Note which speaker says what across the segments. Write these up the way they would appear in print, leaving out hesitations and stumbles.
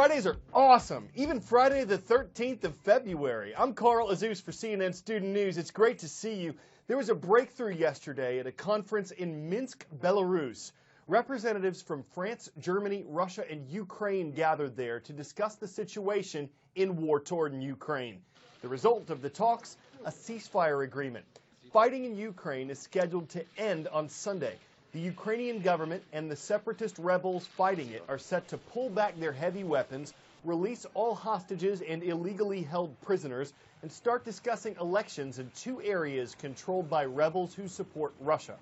Speaker 1: Fridays are awesome, even Friday the 13th of February. I'm Carl Azus for CNN Student News. It's great to see you. There was a breakthrough yesterday at a conference in Minsk, Belarus. Representatives from France, Germany, Russia, and Ukraine gathered there to discuss the situation in war-torn Ukraine. The result of the talks, a ceasefire agreement. Fighting in Ukraine is scheduled to end on Sunday. The Ukrainian government and the separatist rebels fighting it are set to pull back their heavy weapons, release all hostages and illegally held prisoners, and start discussing elections in two areas controlled by rebels who support Russia.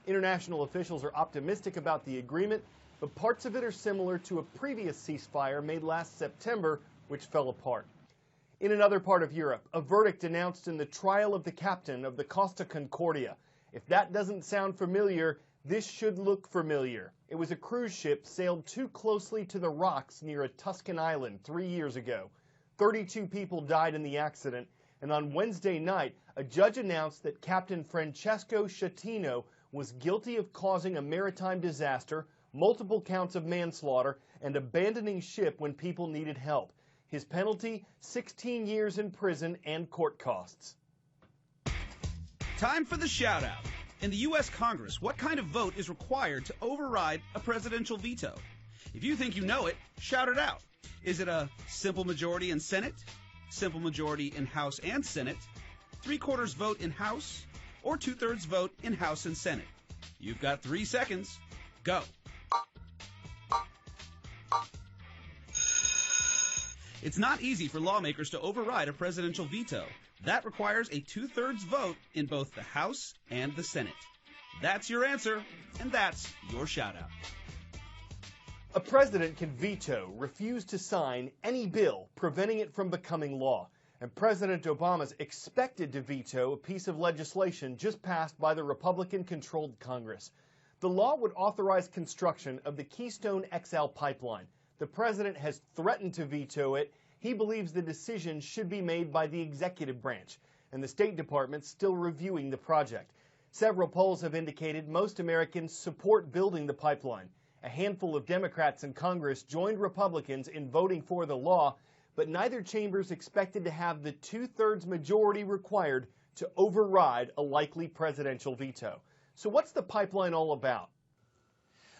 Speaker 1: International officials are optimistic about the agreement, but parts of it are similar to a previous ceasefire made last September, which fell apart. In another part of Europe, a verdict announced in the trial of the captain of the Costa Concordia. If that doesn't sound familiar, this should look familiar. It was a cruise ship sailed too closely to the rocks near a Tuscan island 3 years ago. 32 people died in the accident, and on Wednesday night, a judge announced that Captain Francesco Schettino was guilty of causing a maritime disaster, multiple counts of manslaughter, and abandoning ship when people needed help. His penalty, 16 years in prison and court costs.
Speaker 2: Time for the shout-out. In the U.S. Congress, what kind of vote is required to override a presidential veto? If you think you know it, shout it out. Is it a simple majority in Senate, simple majority in House and Senate, 3/4 vote in House, or 2/3 vote in House and Senate? You've got 3 seconds. Go. It's not easy for lawmakers to override a presidential veto. That requires a 2/3 vote in both the House and the Senate. That's your answer, and that's your shout-out.
Speaker 1: A president can veto, refuse to sign any bill, preventing it from becoming law. And President Obama's expected to veto a piece of legislation just passed by the Republican-controlled Congress. The law would authorize construction of the Keystone XL pipeline. The president has threatened to veto it. He believes the decision should be made by the executive branch, and the State Department's still reviewing the project. Several polls have indicated most Americans support building the pipeline. A handful of Democrats in Congress joined Republicans in voting for the law, but neither chamber is expected to have the 2/3 majority required to override a likely presidential veto. So what's the pipeline all about?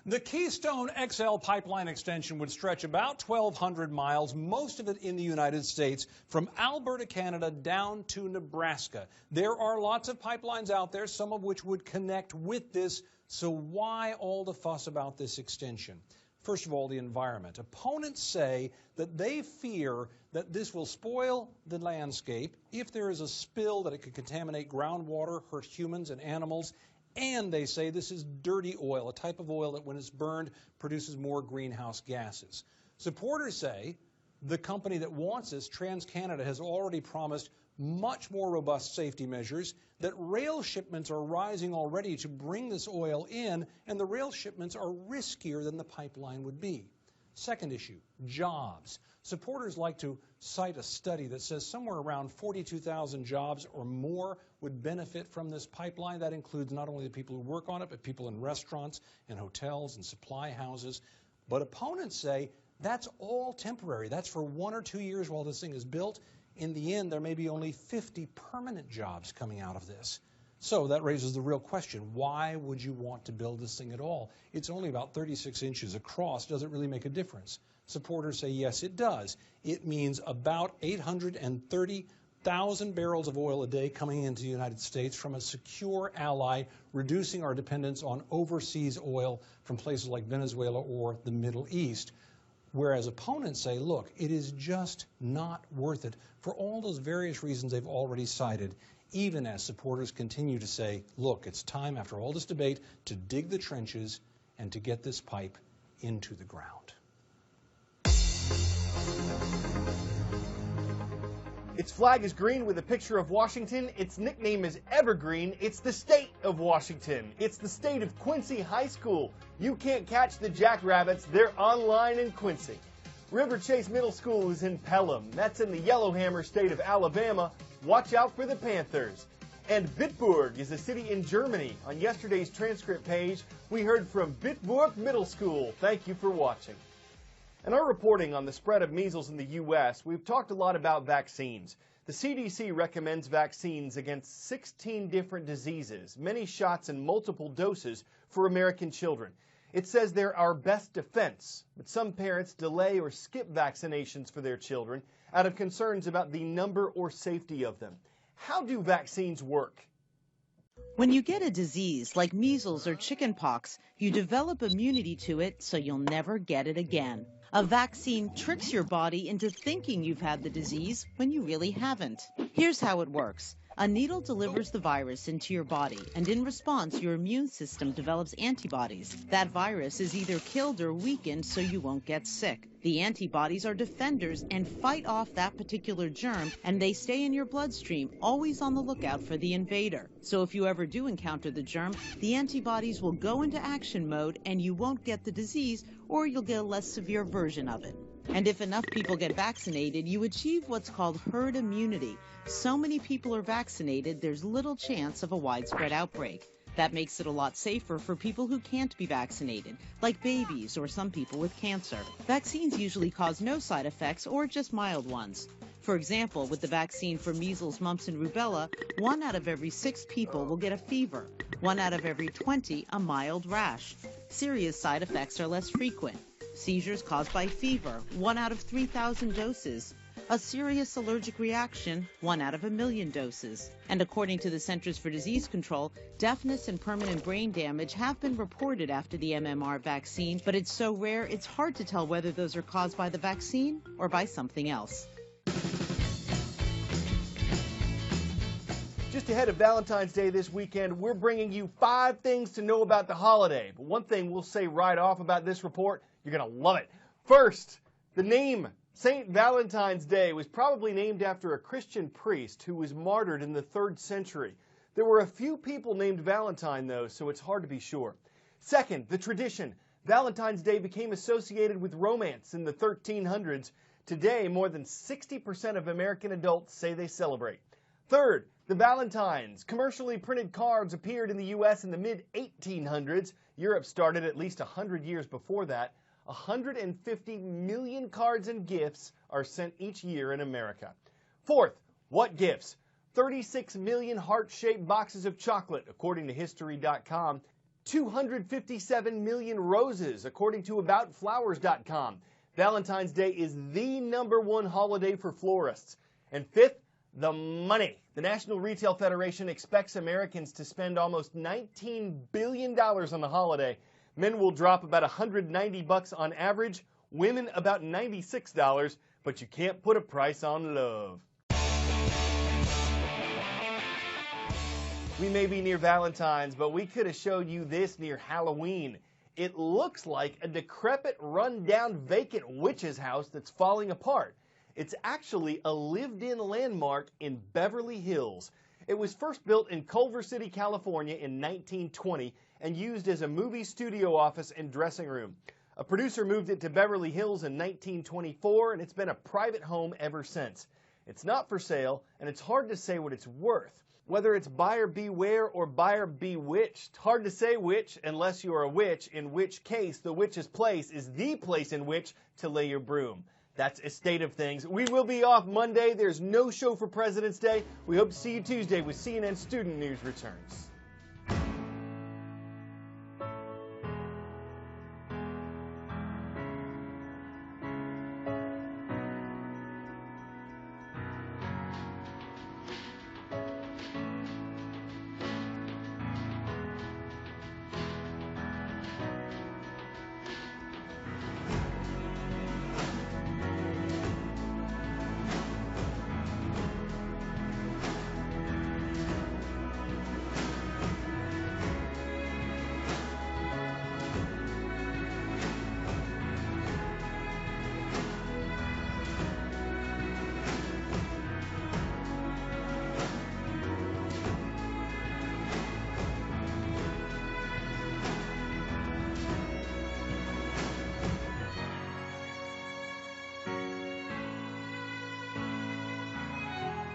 Speaker 3: The Keystone XL pipeline extension would stretch about 1,200 miles, most of it in the United States, from Alberta, Canada, down to Nebraska. There are lots of pipelines out there, some of which would connect with this. So why all the fuss about this extension? First of all, the environment. Opponents say that they fear that this will spoil the landscape if there is a spill, that it could contaminate groundwater, hurt humans and animals. And they say this is dirty oil, a type of oil that when it's burned produces more greenhouse gases. Supporters say the company that wants this, TransCanada, has already promised much more robust safety measures, that rail shipments are rising already to bring this oil in, and the rail shipments are riskier than the pipeline would be. Second issue, jobs. Supporters like to cite a study that says somewhere around 42,000 jobs or more would benefit from this pipeline. That includes not only the people who work on it, but people in restaurants and hotels and supply houses. But opponents say that's all temporary. That's for 1 or 2 years while this thing is built. In the end, there may be only 50 permanent jobs coming out of this. So that raises the real question, why would you want to build this thing at all? It's only about 36 inches across. Does it really make a difference? Supporters say yes, it does. It means about 830,000 barrels of oil a day coming into the United States from a secure ally, reducing our dependence on overseas oil from places like Venezuela or the Middle East. Whereas opponents say, look, it is just not worth it for all those various reasons they've already cited, even as supporters continue to say, look, it's time after all this debate to dig the trenches and to get this pipe into the ground.
Speaker 1: Its flag is green with a picture of Washington. Its nickname is Evergreen. It's the state of Washington. It's the state of Quincy High School. You can't catch the Jackrabbits. They're online in Quincy. River Chase Middle School is in Pelham. That's in the Yellowhammer state of Alabama. Watch out for the Panthers. And Bitburg is a city in Germany. On yesterday's transcript page, we heard from Bitburg Middle School. Thank you for watching. In our reporting on the spread of measles in the U.S., we've talked a lot about vaccines. The CDC recommends vaccines against 16 different diseases, many shots and multiple doses for American children. It says they're our best defense, but some parents delay or skip vaccinations for their children out of concerns about the number or safety of them. How do vaccines work?
Speaker 4: When you get a disease like measles or chickenpox, you develop immunity to it so you'll never get it again. A vaccine tricks your body into thinking you've had the disease when you really haven't. Here's how it works. A needle delivers the virus into your body, and in response, your immune system develops antibodies. That virus is either killed or weakened so you won't get sick. The antibodies are defenders and fight off that particular germ, and they stay in your bloodstream, always on the lookout for the invader. So if you ever do encounter the germ, the antibodies will go into action mode and you won't get the disease, or you'll get a less severe version of it. And if enough people get vaccinated, you achieve what's called herd immunity. So many people are vaccinated, there's little chance of a widespread outbreak. That makes it a lot safer for people who can't be vaccinated, like babies or some people with cancer. Vaccines usually cause no side effects or just mild ones. For example, with the vaccine for measles, mumps, and rubella, 1 out of every 6 people will get a fever, 1 out of every 20 a mild rash. Serious side effects are less frequent. Seizures caused by fever, 1 out of 3,000 doses. A serious allergic reaction, 1 out of 1,000,000 doses. And according to the Centers for Disease Control, deafness and permanent brain damage have been reported after the MMR vaccine, but it's so rare it's hard to tell whether those are caused by the vaccine or by something else.
Speaker 1: Just ahead of Valentine's Day this weekend, we're bringing you 5 things to know about the holiday. But one thing we'll say right off about this report, you're going to love it. First, the name St. Valentine's Day was probably named after a Christian priest who was martyred in the 3rd century. There were a few people named Valentine, though, so it's hard to be sure. Second, the tradition. Valentine's Day became associated with romance in the 1300s. Today, more than 60% of American adults say they celebrate. Third, the Valentines. Commercially printed cards appeared in the U.S. in the mid-1800s. Europe started at least 100 years before that. 150 million cards and gifts are sent each year in America. Fourth, what gifts? 36 million heart-shaped boxes of chocolate, according to History.com. 257 million roses, according to AboutFlowers.com. Valentine's Day is the #1 holiday for florists. And fifth, the money. The National Retail Federation expects Americans to spend almost $19 billion on the holiday. Men will drop about $190 on average, women about $96, but you can't put a price on love. We may be near Valentine's, but we could have showed you this near Halloween. It looks like a decrepit, run-down, vacant witch's house that's falling apart. It's actually a lived-in landmark in Beverly Hills. It was first built in Culver City, California in 1920 and used as a movie studio office and dressing room. A producer moved it to Beverly Hills in 1924, and it's been a private home ever since. It's not for sale, and it's hard to say what it's worth. Whether it's buyer beware or buyer bewitched, hard to say which unless you are a witch, in which case the witch's place is the place in which to lay your broom. That's a state of things. We will be off Monday. There's no show for President's Day. We hope to see you Tuesday with CNN Student News returns.